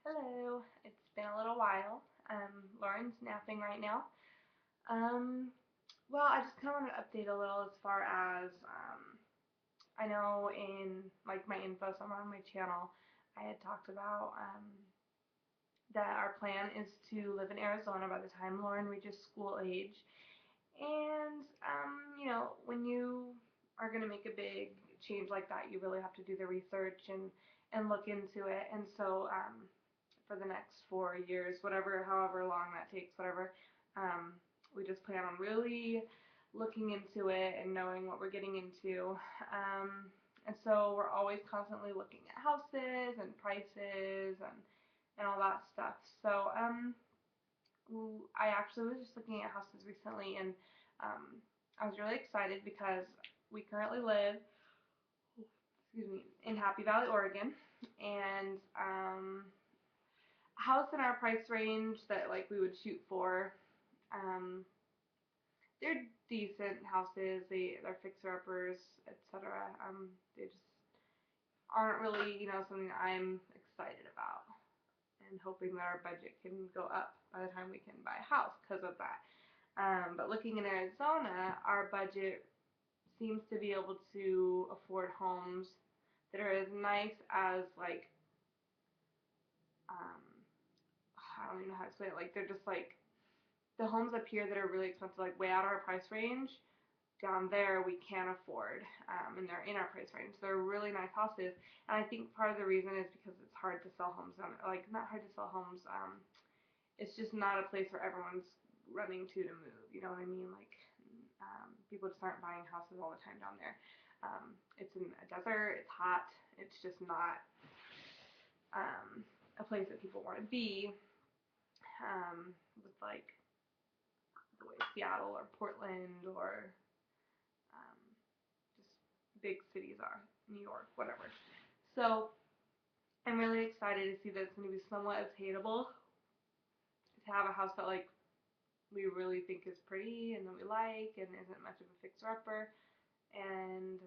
Hello. It's been a little while. Lauren's napping right now. Um, well, I just kind of want to update a little as far as I know in like my info somewhere on my channel, I had talked about that our plan is to live in Arizona by the time Lauren reaches school age. And when you are going to make a big change like that, you really have to do the research and look into it. And so for the next 4 years, whatever, however long that takes, whatever. Um, we just plan on really looking into it and knowing what we're getting into. And so we're always constantly looking at houses and prices and all that stuff. So I actually was just looking at houses recently, and I was really excited because we currently live, excuse me, in Happy Valley, Oregon, and house in our price range that like we would shoot for. Um, they're decent houses. They're fixer uppers, etc. They just aren't really something I'm excited about, and hoping that our budget can go up by the time we can buy a house because of that. But looking in Arizona, our budget seems to be able to afford homes that are as nice as like um, I don't even know how to explain it. Like they're just like the homes up here that are really expensive, like way out of our price range, down there we can afford, and they're in our price range. They're really nice houses, and I think part of the reason is because it's hard to sell homes down there. Like not hard to sell homes. It's just not a place where everyone's running to move. You know what I mean? Like people just aren't buying houses all the time down there. It's in a desert. It's hot. It's just not a place that people want to be. With like the way Seattle or Portland or um, just big cities are, New York, whatever. So I'm really excited to see that it's going to be somewhat attainable to have a house that like we really think is pretty and that we like and isn't much of a fixer-upper, and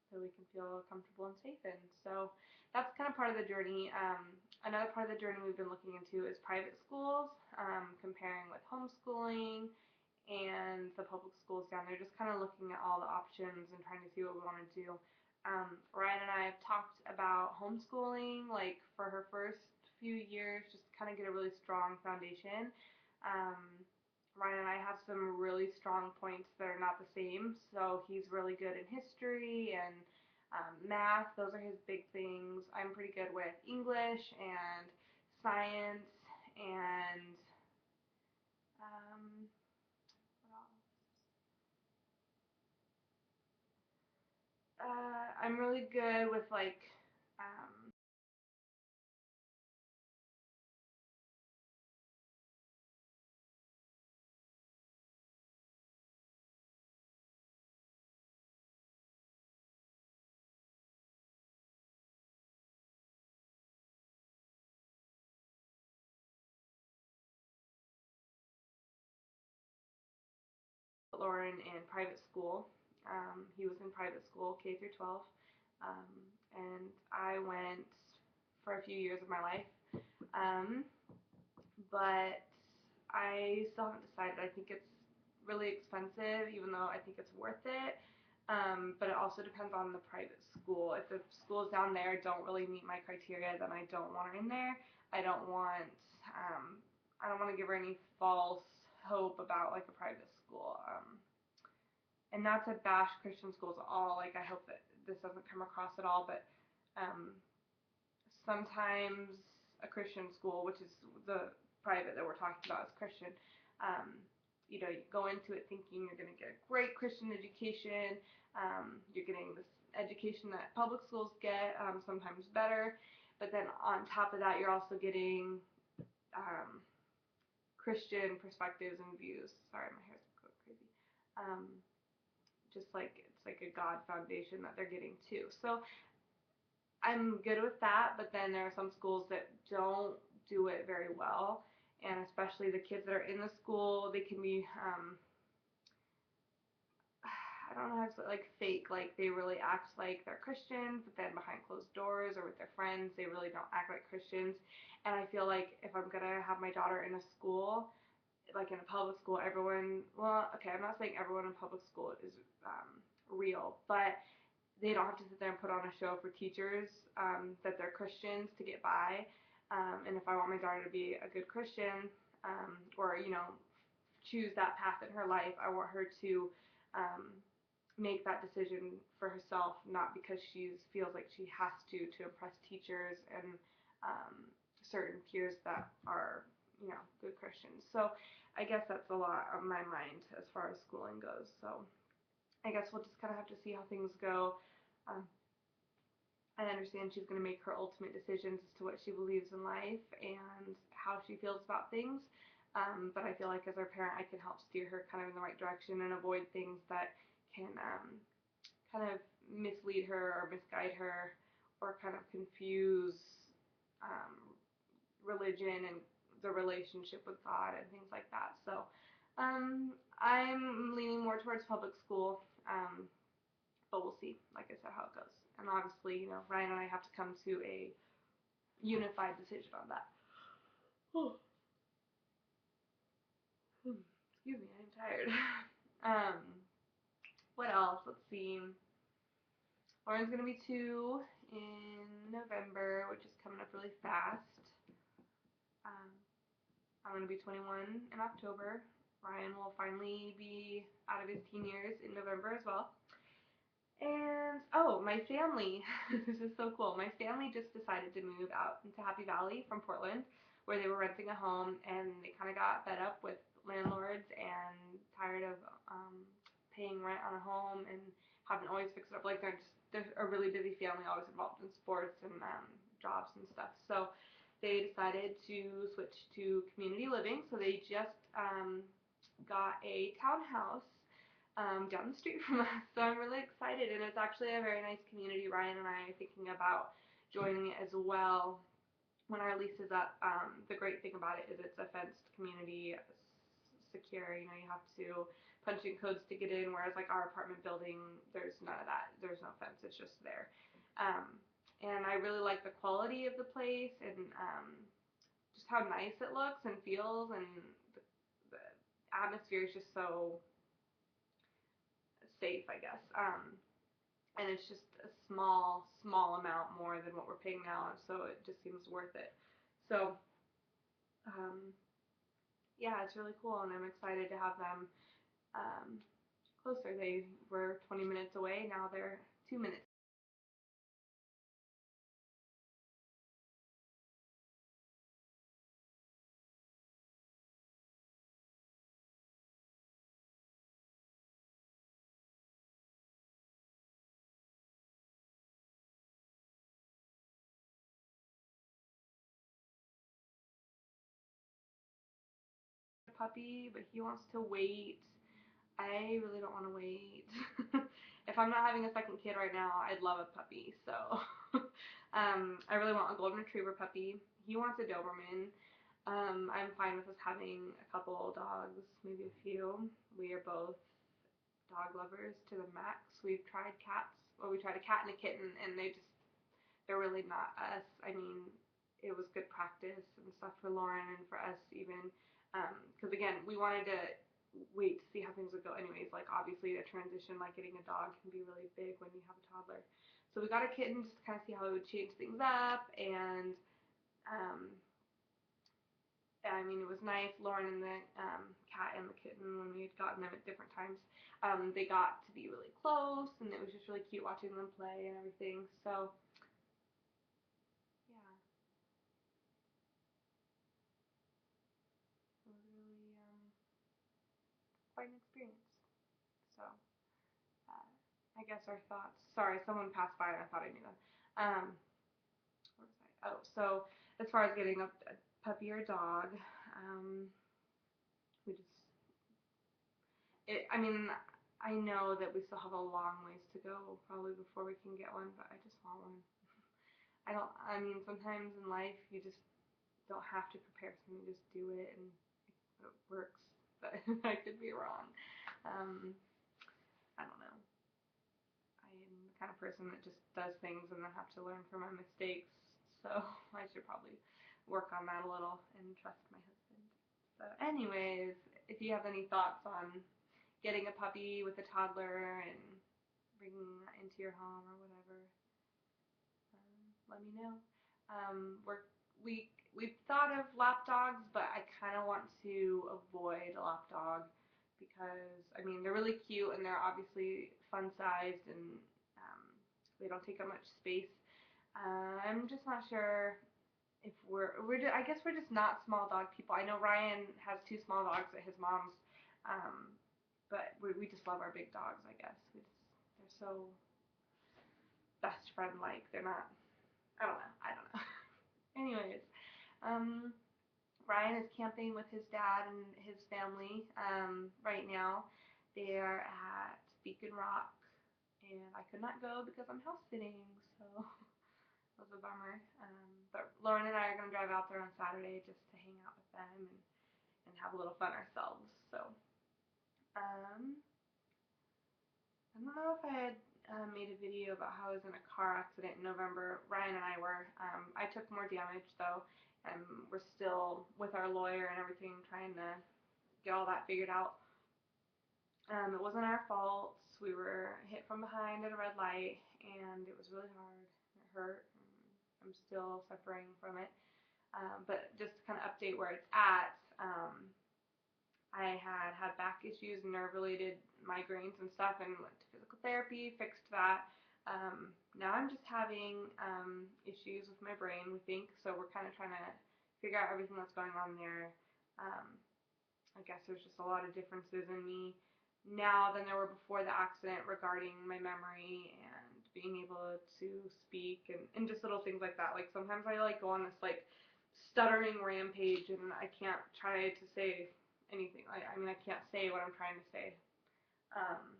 that we can feel comfortable and safe in. So that's kind of part of the journey. Another part of the journey we've been looking into is private schools, comparing with homeschooling and the public schools down there, just kind of looking at all the options and trying to see what we want to do. Ryan and I have talked about homeschooling, like for her first few years, just to kind of get a really strong foundation. Um, Ryan and I have some really strong points that are not the same. So he's really good in history and math. Those are his big things. I'm pretty good with English and science and what else? I'm really good with like um, Lauren in private school. He was in private school, K through 12, um, and I went for a few years of my life. Um, but I still haven't decided. I think it's really expensive, even though I think it's worth it. But it also depends on the private school. If the schools down there don't really meet my criteria, then I don't want her in there. I don't want um, I don't want to give her any false hope about like a private school. And not to bash Christian schools at all. Like I hope that this doesn't come across at all, but um, sometimes a Christian school, which is the private that we're talking about is Christian, you go into it thinking you're going to get a great Christian education. You're getting this education that public schools get, sometimes better. But then on top of that, you're also getting um, Christian perspectives and views. Sorry, my hair's going crazy. Um, just like it's like a God foundation that they're getting too. So I'm good with that, but then there are some schools that don't do it very well, and especially the kids that are in the school, they can be, I don't know how to say, like fake, like they really act like they're Christians, but then behind closed doors or with their friends, they really don't act like Christians. And I feel like if I'm gonna have my daughter in a school, like in a public school, everyone, well, okay, I'm not saying everyone in public school is real, but they don't have to sit there and put on a show for teachers that they're Christians to get by. And if I want my daughter to be a good Christian, or choose that path in her life, I want her to um, make that decision for herself, not because she feels like she has to impress teachers and certain peers that are good Christians. So I guess that's a lot on my mind as far as schooling goes. So I guess we'll just kind of have to see how things go. Um, I understand she's going to make her ultimate decisions as to what she believes in life and how she feels about things. But I feel like as her parent, I can help steer her kind of in the right direction and avoid things that can kind of mislead her or misguide her or kind of confuse um, religion and the relationship with God and things like that. So I'm leaning more towards public school. But we'll see, like I said, how it goes. And obviously, Ryan and I have to come to a unified decision on that. Oh. Excuse me, I'm tired. um, what else? Let's see. Lauren's gonna be 2 in November, which is coming up really fast. Um, I'm gonna be 21 in October. Ryan will finally be out of his teen years in November as well. And oh, my family, this is so cool. My family just decided to move out into Happy Valley from Portland, where they were renting a home, and they kind of got fed up with landlords and tired of paying rent on a home and having to always fix it up. Like they're a really busy family, always involved in sports and jobs and stuff. So they decided to switch to community living. So they just got a townhouse down the street from us. So I'm really excited, and it's actually a very nice community. Ryan and I are thinking about joining it as well when our lease is up. The great thing about it is it's a fenced community, secure. You have to punch in codes to get in, whereas like our apartment building, there's none of that. There's no fence. It's just there. And I really like the quality of the place and just how nice it looks and feels, and the atmosphere is just so safe, I guess. And it's just a small amount more than what we're paying now, so it just seems worth it. So, yeah, it's really cool, and I'm excited to have them closer. They were 20 minutes away, now they're 2 minutes. Puppy, but he wants to wait. I really don't want to wait. If I'm not having a second kid right now, I'd love a puppy. So, I really want a golden retriever puppy. He wants a Doberman. I'm fine with us having a couple dogs, maybe a few. We are both dog lovers to the max. We've tried cats. Well, we tried a cat and a kitten, and they're really not us. I mean, it was good practice and stuff for Lauren and for us even, because again, we wanted to wait to see how things would go anyways. Like obviously a transition like getting a dog can be really big when you have a toddler. So we got a kitten just to kind of see how it would change things up, and um, I mean, it was nice. Lauren and the cat and the kitten, when we had gotten them at different times, they got to be really close, and it was just really cute watching them play and everything. So, yeah, it was really quite an experience. So, I guess our thoughts. Sorry, someone passed by and I thought I knew them. Where was I? Oh, so as far as getting a puppy or a dog, um, we just I mean, I know that we still have a long ways to go probably before we can get one, but I just want one. I mean, sometimes in life you just don't have to prepare something, you just do it and it works, but I could be wrong. Um, I don't know. I am the kind of person that just does things and then have to learn from my mistakes. So I should probably work on that a little and trust my husband. So, anyways, if you have any thoughts on getting a puppy with a toddler and bringing that into your home or whatever, let me know. We've thought of lap dogs, but I kind of want to avoid a lap dog because I mean they're really cute and they're obviously fun sized and um, they don't take up much space. I'm just not sure if I guess we're just not small dog people. I know Ryan has two small dogs at his mom's, um, but we just love our big dogs. I guess they're so best friend like. They're not. I don't know. I don't know. Anyways, um, Ryan is camping with his dad and his family right now. They are at Beacon Rock, and I could not go because I'm house sitting, so it was a bummer. But Lauren and I are going to drive out there on Saturday just to hang out with them and have a little fun ourselves. So I don't know if I had made a video about how I was in a car accident in November. Ryan and I were. I took more damage though, and we're still with our lawyer and everything trying to get all that figured out. It wasn't our fault. We were hit from behind at a red light, and it was really hard. It hurt. I'm still suffering from it. But just to kind of update where it's at, I had back issues, nerve-related migraines and stuff, and went to physical therapy, fixed that. Now I'm just having issues with my brain, we think, so we're kind of trying to figure out everything that's going on there. Um, I guess there's just a lot of differences in me now than there were before the accident regarding my memory and being able to speak and just little things like that. Like sometimes I like go on this like stuttering rampage and I can't try to say anything. I mean I can't say what I'm trying to say. Um,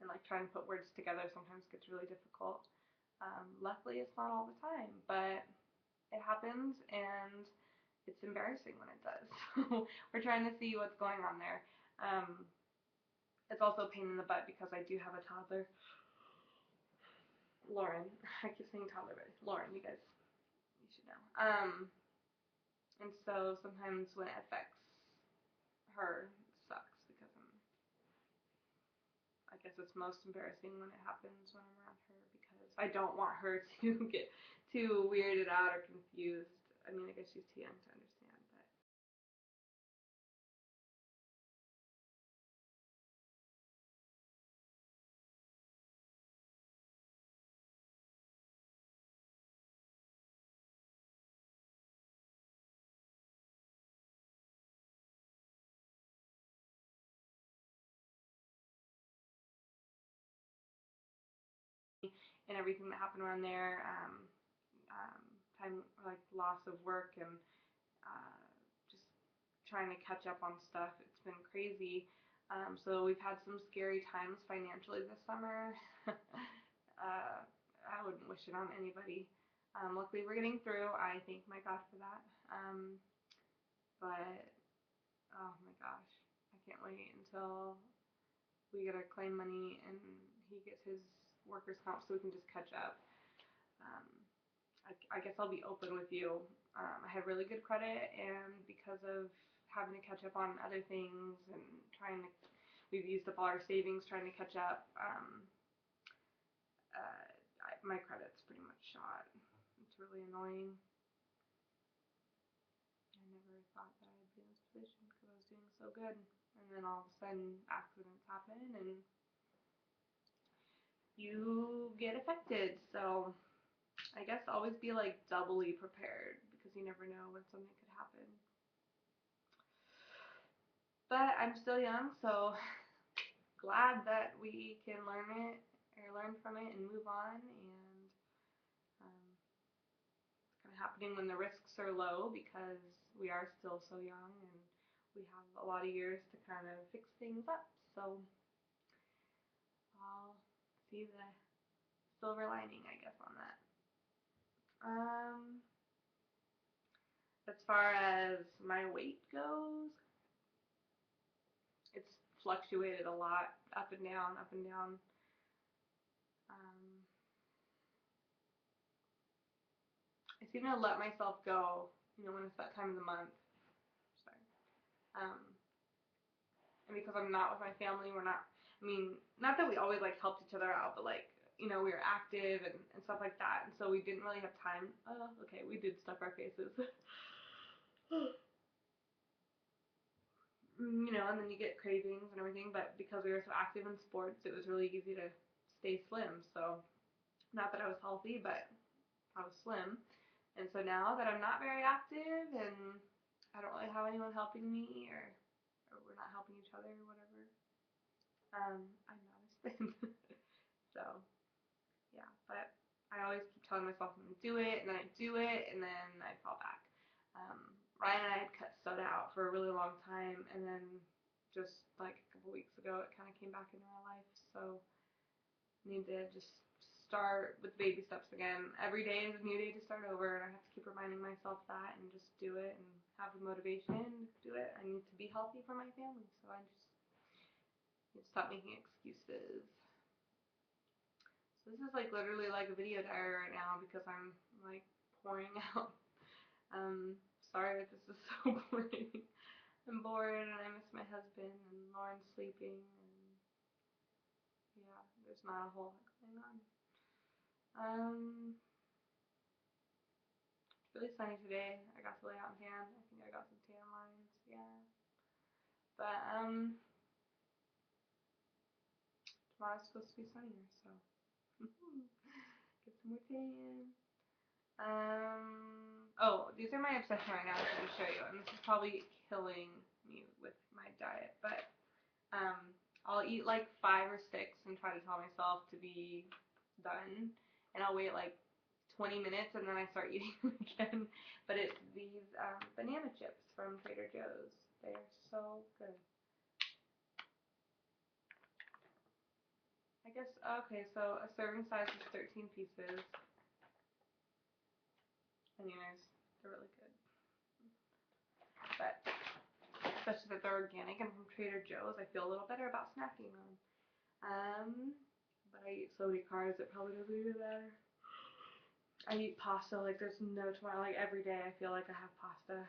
and like trying to put words together sometimes gets really difficult. Luckily it's not all the time, but it happens and it's embarrassing when it does. So we're trying to see what's going on there. It's also a pain in the butt because I do have a toddler. Lauren. I keep saying toddler, but Lauren, you guys, you should know. And so sometimes when it affects her, it sucks because I guess it's most embarrassing when it happens when I'm around her because I don't want her to get too weirded out or confused. I mean, I guess she's too young to understand, but and everything that happened around there, um, time like loss of work and just trying to catch up on stuff. It's been crazy. So we've had some scary times financially this summer. I wouldn't wish it on anybody. Luckily, we're getting through. I thank my God for that. But oh my gosh, I can't wait until we get our claim money and he gets his workers' comp so we can just catch up. Um, I guess I'll be open with you. I had really good credit, and because of having to catch up on other things and we've used up all our savings trying to catch up. My credit's pretty much shot. It's really annoying. I never thought that I'd be in this position because I was doing so good, and then all of a sudden accidents happen and you get affected. So I guess always be like doubly prepared because you never know when something could happen. But I'm still young, so glad that we can learn from it and move on. And it's kind of happening when the risks are low because we are still so young and we have a lot of years to kind of fix things up. So I'll see the silver lining, I guess, on that. As far as my weight goes, it's fluctuated a lot, up and down, up and down. Um, I seem to let myself go, when it's that time of the month. Sorry. Um, and because I'm not with my family, we're not. I mean, not that we always like helped each other out, but like we were active and stuff like that, and so we didn't really have time. Oh, okay, we did stuff our faces. And then you get cravings and everything, but because we were so active in sports, it was really easy to stay slim. So, not that I was healthy, but I was slim. And so now that I'm not very active and I don't really have anyone helping me or we're not helping each other or whatever, I'm not as thin. So, yeah, but I always keep telling myself I'm going to do it, and then I do it, and then I fall back. Ryan and I had cut soda out for a really long time, and then just like a couple weeks ago, it kind of came back into our life. So I need to just start with baby steps again. Every day is a new day to start over, and I have to keep reminding myself that and just do it and have the motivation to do it. I need to be healthy for my family, so I just need to stop making excuses. So this is like literally like a video diary right now because I'm like pouring out. Sorry if this is so boring. I'm bored and I miss my husband and Lauren's sleeping and yeah, there's not a whole lot going on. It's really sunny today. I got to lay out and tan. I think I got some tan lines, yeah. But tomorrow's supposed to be sunnier, so get some more tan. Oh, these are my obsession right now. I should show you, and this is probably killing me with my diet, but I'll eat like 5 or 6 and try to tell myself to be done, and I'll wait like 20 minutes and then I start eating them again. But it's these banana chips from Trader Joe's. They're so good. I guess, okay, so a serving size is 13 pieces. Anyways, they're really good. But especially that they're organic and from Trader Joe's, I feel a little better about snacking on. But I eat so many carbs, it probably doesn't even matter. I eat pasta like there's no tomorrow. Like every day I feel like I have pasta.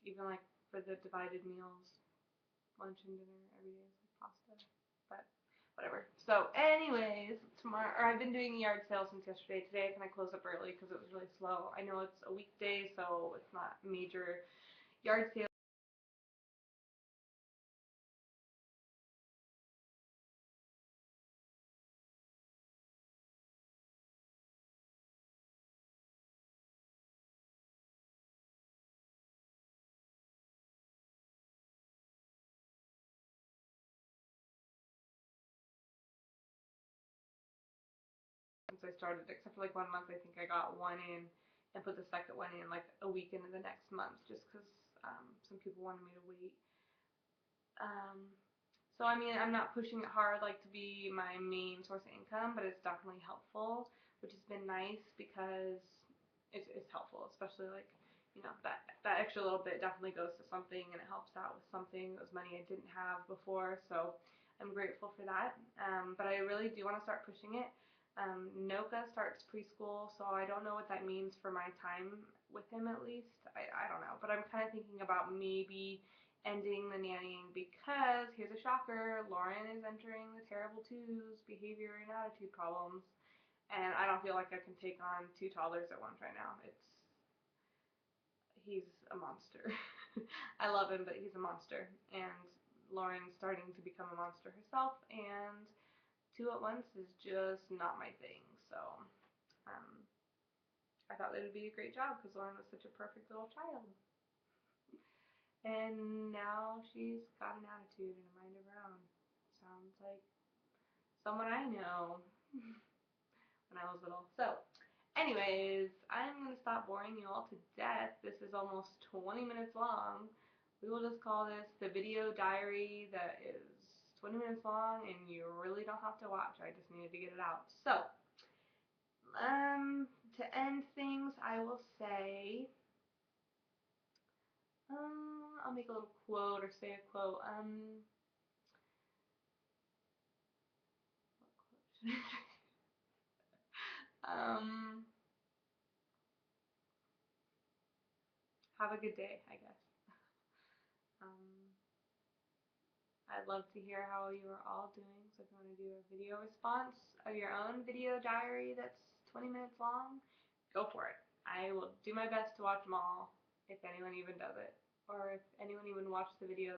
Even like for the divided meals, lunch and dinner, every day is like pasta. But whatever. So anyways, tomorrow, or I've been doing yard sales since yesterday. Today I kind of closed up early because it was really slow. I know it's a weekday, so it's not major yard sale. Since I started, except for like 1 month, I think I got one in and put the second one in like a week into the next month, just because some people wanted me to wait. Um, so I mean, I'm not pushing it hard like to be my main source of income, but it's definitely helpful, which has been nice because it's helpful, especially like that extra little bit definitely goes to something and it helps out with something. It was money I didn't have before, so I'm grateful for that. But I really do want to start pushing it. Noka starts preschool, so I don't know what that means for my time with him at least. I don't know, but I'm kind of thinking about maybe ending the nannying because here's a shocker, Lauren is entering the terrible twos, behavior and attitude problems, and I don't feel like I can take on 2 toddlers at once right now. He's a monster. I love him, but he's a monster, and Lauren's starting to become a monster herself, and 2 at once is just not my thing. So um, I thought it would be a great job because Lauren was such a perfect little child. And now she's got an attitude and a mind of her own. Sounds like someone I know when I was little. So, anyways, I'm going to stop boring you all to death. This is almost 20 minutes long. We will just call this the video diary that is 20 minutes long and you really don't have to watch. I just needed to get it out. So, to end things, I will say, I'll make a little quote or say a quote. um, have a good day, I guess. Um, I'd love to hear how you are all doing. So if you want to do a video response of your own video diary that's 20 minutes long, go for it. I will do my best to watch them all, if anyone even does it, or if anyone even watched the video